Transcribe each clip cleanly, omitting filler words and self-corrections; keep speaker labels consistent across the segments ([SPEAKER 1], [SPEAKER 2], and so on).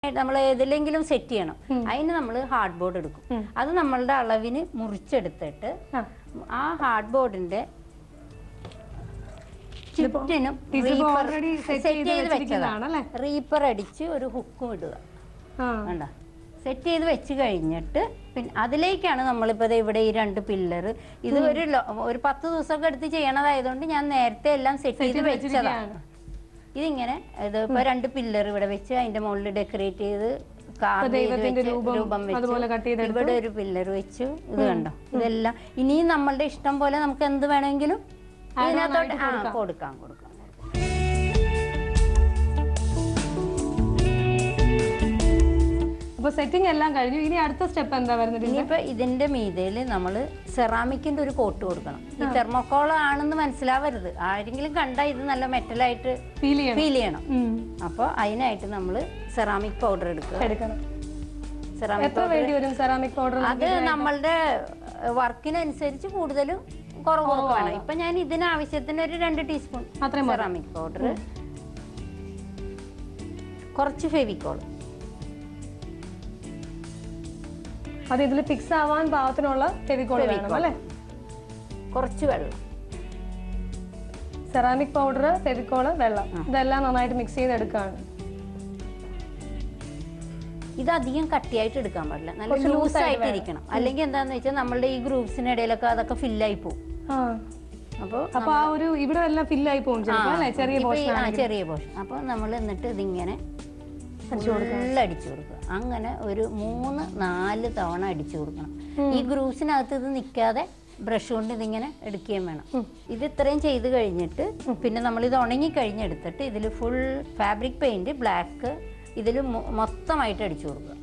[SPEAKER 1] നമ്മൾ ഏതിലെങ്കിലും സെറ്റ് ചെയ്യണം. അതിന് നമ്മൾ ഹാർഡ് ബോർഡ് എടുക്കും. അത് നമ്മളുടെ അളവിന് മുറിച്ചെടുത്തിട്ട് ആ ഹാർഡ് ബോർഡിന്റെ ചുറ്റിനും സെറ്റ് ചെയ്ത് വെച്ചതാണ്. റീപ്പർ അടിച്ച് ഒരു ഹുക്കും ഇടുക. വേണ്ട സെറ്റ് ചെയ്ത് വെച്ച് കഴിഞ്ഞിട്ട് പിന്നെ അതിലേക്കാണ് നമ്മളിപ്പോൾ ഇവിടെ ഈ 2 പില്ലർ ഇത് ഒരു 10 ദിവസമൊക്കെ എടുത്ത് ചെയ്യണതായതുകൊണ്ട് ഞാൻ നേരത്തെ എല്ലാം സെറ്റ് ചെയ്ത് വെച്ചതാണ്. ഇതിങ്ങനെ ഇതിപ്പോ 2 പില്ലർ ഇവിടെ വെച്ച് അതിന്റെ മുകളിൽ ഡെക്കറേറ്റ് ചെയ്ത് രൂപം വെച്ച് ഇവിടെ ഒരു പില്ലർ വെച്ചു. ഇത് കണ്ടോ, ഇതെല്ലാം ഇനിയും നമ്മളുടെ ഇഷ്ടം പോലെ നമുക്ക് എന്ത് വേണമെങ്കിലും ഇതിനകത്തോട്ട് കൊടുക്കാം.
[SPEAKER 2] അപ്പോൾ സെറ്റിംഗ് എല്ലാം കഴിഞ്ഞു. ഇനി അടുത്ത സ്റ്റെപ്പ് എന്താ വരുന്നത്?
[SPEAKER 1] ഇനിയിപ്പോൾ ഇതിന്റെ മീതയിൽ നമ്മൾ സെറാമിക്കിന്റെ ഒരു കോട്ട് കൊടുക്കണം. ഈ തെർമോക്കോൾ ആണെന്ന് മനസ്സിലാവരുത്. ആരെങ്കിലും കണ്ടാൽ ഇത് നല്ല മെറ്റലായിട്ട് ഫീൽ ചെയ്യണം. അപ്പോൾ അതിനായിട്ട് നമ്മൾ സെറാമിക് പൗഡർ എടുക്കണം.
[SPEAKER 2] സെറാമിക് പൗഡർ
[SPEAKER 1] അത് നമ്മളുടെ വർക്കിനനുസരിച്ച് കൂടുതലും കുറവാണ്. ഇപ്പൊ ഞാൻ ഇതിനാവശ്യത്തിന് ഒരു 2 ടീസ്പൂൺ സെറാമിക് പൗഡർ, കുറച്ച് ഫെവിക്കോൾ,
[SPEAKER 2] അത് ഇതിൽ ഫിക്സ് ആവാൻ പാകത്തിനുള്ള ഫെവിക്കോൾ വേണം അല്ലേ?
[SPEAKER 1] കുറച്ച് വെള്ളം,
[SPEAKER 2] സെറാമിക് പൗഡർ, ഫെവിക്കോൾ, വെള്ളം, ഇതെല്ലാം നന്നായിട്ട് മിക്സ് ചെയ്തെടുക്കുകയാണ്.
[SPEAKER 1] ഇത് അധികം കട്ടിയായിട്ട് എടുക്കാൻ പാടില്ല, നല്ല ലൂസ് ആയിട്ട് ഇരിക്കണം. അല്ലെങ്കിൽ എന്താന്ന് വെച്ചാൽ നമ്മളുടെ ഈ ഗ്രൂപ്പ്സിനിടയിലൊക്കെ അതൊക്കെ ഫില്ലായി പോകും.
[SPEAKER 2] അപ്പൊ ആ ഒരു ഇവിടെ എല്ലാം ഫില്ലായി പോകും, ചെറിയ
[SPEAKER 1] പോർഷൻ. അപ്പൊ നമ്മൾ എന്നിട്ട് ഇതിങ്ങനെ അടിച്ചു കൊടുക്കുക. അങ്ങനെ ഒരു 3-4 തവണ അടിച്ചു കൊടുക്കണം. ഈ ഗ്രൂപ്പ്സിനകത്ത് ഇത് നിൽക്കാതെ ബ്രഷ് കൊണ്ട് ഇതിങ്ങനെ എടുക്കുകയും വേണം. ഇത് ഇത്രയും ചെയ്ത് കഴിഞ്ഞിട്ട് പിന്നെ നമ്മൾ ഇത് ഉണങ്ങി കഴിഞ്ഞെടുത്തിട്ട് ഇതിൽ ഫുൾ ഫാബ്രിക് പെയിന്റ് ബ്ലാക്ക് ഇതിൽ മൊത്തമായിട്ട് അടിച്ചു കൊടുക്കുക.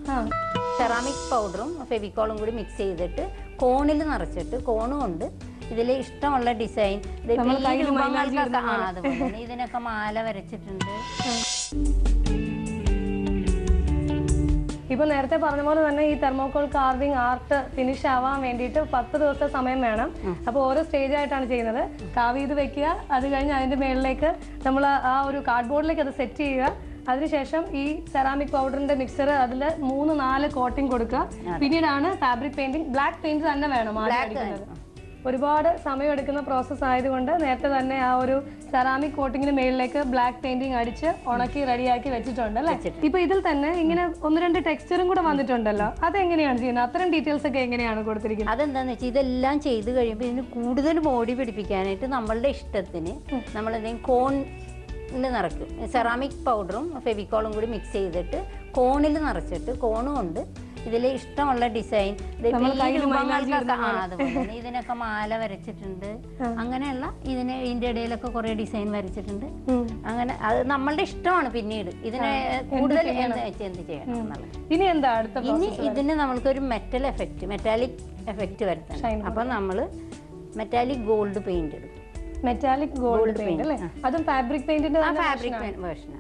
[SPEAKER 1] സെറാമിക് പൗഡറും ഫെവിക്കോളും കൂടി മിക്സ് ചെയ്തിട്ട് കോണിൽ നിറച്ചിട്ട് കോണ് കൊണ്ട് ഇതിൽ ഇഷ്ടമുള്ള ഡിസൈൻ അതുപോലെ ഇതിനൊക്കെ മാല വരച്ചിട്ടുണ്ട്.
[SPEAKER 2] ഇപ്പൊ നേരത്തെ പറഞ്ഞ പോലെ തന്നെ ഈ തെർമോക്കോൾ കാർവിംഗ് ആർട്ട് ഫിനിഷ് ആവാൻ വേണ്ടിയിട്ട് 10 ദിവസത്തെ സമയം വേണം. അപ്പോൾ ഓരോ സ്റ്റേജ് ആയിട്ടാണ് ചെയ്യുന്നത്. കാവ് ചെയ്ത് വെക്കുക, അത് കഴിഞ്ഞ് അതിന്റെ മേളിലേക്ക് നമ്മൾ ആ ഒരു കാർഡ് ബോർഡിലേക്ക് അത് സെറ്റ് ചെയ്യുക. അതിനുശേഷം ഈ സെറാമിക് പൗഡറിന്റെ മിക്സർ അതിൽ 3-4 കോട്ടിംഗ് കൊടുക്കുക. പിന്നീടാണ് ഫാബ്രിക് പെയിന്റിംഗ്. ബ്ലാക്ക് പെയിന്റ് തന്നെ വേണം അടിക്കുന്നത്. ഒരുപാട് സമയം എടുക്കുന്ന പ്രോസസ്സ് ആയതുകൊണ്ട് നേരത്തെ തന്നെ ആ ഒരു സെറാമിക് കോട്ടിങ്ങിന് മേളിലേക്ക് ബ്ലാക്ക് പെയിന്റിംഗ് അടിച്ച് ഉണക്കി റെഡിയാക്കി വെച്ചിട്ടുണ്ട് അല്ലേ? ഇപ്പൊ ഇതിൽ തന്നെ ഇങ്ങനെ 1-2 ടെക്സ്ചറും കൂടെ വന്നിട്ടുണ്ടല്ലോ, അതെങ്ങനെയാണ് ചെയ്യുന്നത്? അത്തരം ഡീറ്റെയിൽസ് ഒക്കെ എങ്ങനെയാണ് കൊടുത്തിരിക്കുന്നത്?
[SPEAKER 1] അതെന്താന്ന് വെച്ചാൽ ഇതെല്ലാം ചെയ്ത് കഴിയുമ്പോൾ ഇതിന് കൂടുതൽ ബോഡി പിടിപ്പിക്കാനായിട്ട് നമ്മളുടെ ഇഷ്ടത്തിന് നമ്മളെന്തെങ്കിലും കോണിൽ നിറയ്ക്കും. സെറാമിക് പൗഡറും ഫെവിക്കോളും കൂടി മിക്സ് ചെയ്തിട്ട് കോണിൽ നിറച്ചിട്ട് കോണ് കൊണ്ട് ഇതിൽ ഇഷ്ടമുള്ള ഡിസൈൻ അതുപോലെ ഇതിനൊക്കെ മാല വരച്ചിട്ടുണ്ട്. അങ്ങനെയുള്ള ഇതിന്റെ ഇടയിലൊക്കെ കുറെ ഡിസൈൻ വരച്ചിട്ടുണ്ട്. അങ്ങനെ അത് നമ്മളുടെ ഇഷ്ടമാണ്. പിന്നീട് ഇതിനെ കൂടുതൽ എന്ത് ചെയ്യണം എന്നുള്ളത്. ഇനി ഇതിന് നമ്മൾക്കൊരു മെറ്റാലിക് എഫക്റ്റ് വരുത്തണം. അപ്പൊ നമ്മള് മെറ്റാലിക് ഗോൾഡ് പെയിന്റ് എടുക്കും.
[SPEAKER 2] മെറ്റാലിക് ഗോൾഡ് പെയിന്റ് അല്ലേ? അതും ഫാബ്രിക് പെയിന്റിന്റെ
[SPEAKER 1] fabric version.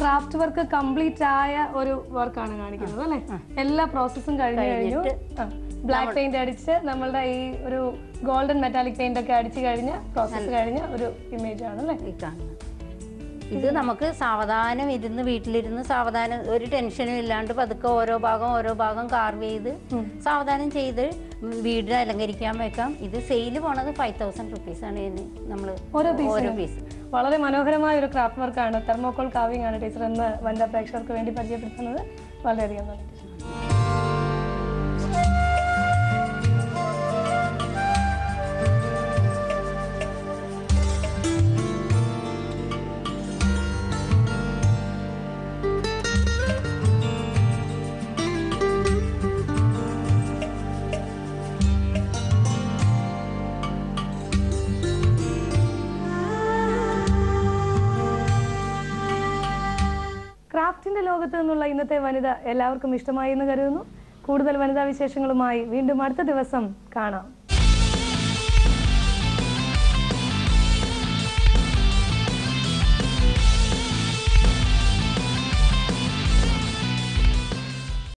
[SPEAKER 2] Craft work complete ആയ ഒരു വർക്കാണ് കാണിക്കുന്നത് അല്ലേ? എല്ലാ പ്രോസസ്സും കഴിഞ്ഞു. ബ്ലാക്ക് പെയിന്റ് അടിച്ച് നമ്മളുടെ ഈ ഒരു ഗോൾഡൻ മെറ്റാലിക് പെയിന്റ് ഒക്കെ അടിച്ചു കഴിഞ്ഞ പ്രോസസ്സ് കഴിഞ്ഞ ഒരു ഇമേജ് ആണ് അല്ലേ?
[SPEAKER 1] ഇത് നമുക്ക് സാവധാനം ഇരുന്ന് വീട്ടിലിരുന്ന് സാവധാനം ഒരു ടെൻഷനും ഇല്ലാണ്ട് പതുക്കെ ഓരോ ഭാഗം കാർവ് ചെയ്ത് സാവധാനം ചെയ്ത് വീട് അലങ്കരിക്കാൻ വെക്കാം. ഇത് സെയിൽ പോണത് 5000 റുപ്പീസാണ് നമ്മൾ ഓരോ പീസ്.
[SPEAKER 2] വളരെ മനോഹരമായ ഒരു ക്രാഫ്റ്റ് വർക്കാണ് തെർമോക്കോൾ കാർവിംഗ് ആണ് ടീച്ചർ എന്ന് വനിതാ പ്രേക്ഷകർക്ക് വേണ്ടി പരിചയപ്പെടുത്തുന്നത്. വളരെയധികം നന്ദി. ക്രാഫ്റ്റിന്റെ ലോകത്ത് നിന്നുള്ള ഇന്നത്തെ വനിത എല്ലാവർക്കും ഇഷ്ടമായി എന്ന് കരുതുന്നു. കൂടുതൽ വനിതാ വിശേഷങ്ങളുമായി വീണ്ടും അടുത്ത ദിവസം കാണാം.